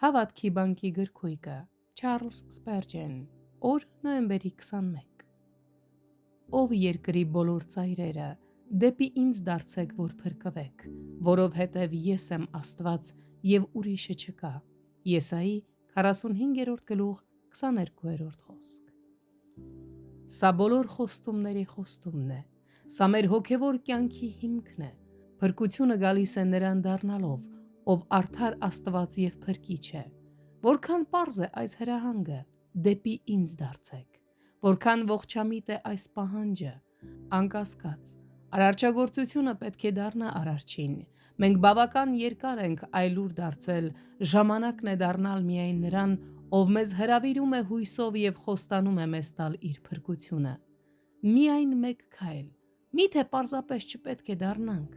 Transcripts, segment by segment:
Հավատքի բանկի գրքույկը Չարլզ Սպերջեն, օր նոյեմբերի 21։ Ով երկրի բոլոր ծայրերը, դեպի ինձ դարձեք, որ փրկվեք, որովհետև ես եմ Աստված և ուրիշը չկա։ Եսայի 45-րդ գլուխ 22-րդ խոսք։ Սա բոլոր խոստումների խոստումն է, սա մեր հոգևոր կյանքի հիմքն է, փրկությունը գալիս է նրան դառնալով, ով արդար Աստված և փրկիչ է։ Որքան պարզ է այս հրահանգը, դեպի ինձ դարձեք, որքան ողջամիտ է այս պահանջը, անկասկած, արարչագործությունը պետք է դառնա արարչին, մենք բավական երկար ենք այլուր դարձել, ժամանակն է դառնալ միայն նրան, ով մեզ հրավիրում է հույսով և խոստանում է մեզ տալ իր փրկությունը։ Միայն մեկ քայլ, միթե պարզապես չպետք է դառնանք,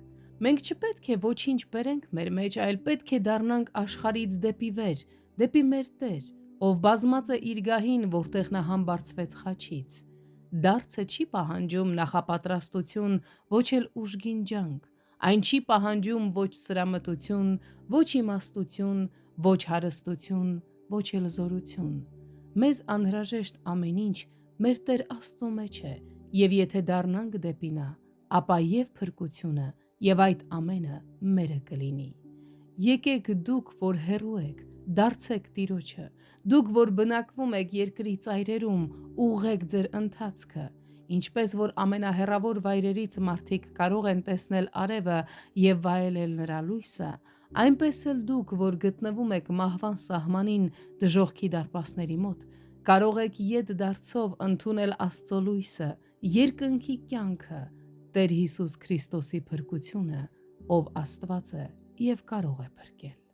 մենք չպետք է ոչինչ բերենք մեր մեջ, այլ պետք է դառնանք աշխարհից դեպի վեր, դեպի մեր Տեր, ով բազմած է իր գահին, որտեղ նա համբարձվեց խաչից։ Դարձը չի պահանջում նախապատրաստություն, ոչ էլ ուժգին ջանք, այն չի պահանջում ոչ սրամտություն, ոչ իմաստություն, ոչ հարստություն, ոչ էլ զորություն։ Մեզ անհրաժեշտ ամեն ինչ մեր Տեր Աստծո մեջ է, և եթե դառնանք դեպի նա, ապա և փրկությունը, և այդ ամենը մերը կլինի։ Եկեք դուք, որ հեռու եք, դարձեք Տիրոջը, դուք, որ բնակվում եք երկրի ծայրերում, ուղղեք ձեր ընթացքը, ինչպես որ ամենահեռավոր վայրերից մարդիկ կարող են տեսնել արևը և վայելել նրա լույսը, այնպես էլ դուք, որ գտնվում եք մահվան սահմանին դժոխքի դարպասների մոտ, կարող եք ետ դարձով ընդունել Աստծո լույսը, երկնքի կյանքը, Տեր Հիսուս Քրիստոսի փրկությունը, ով Աստված է և կարող է փրկել։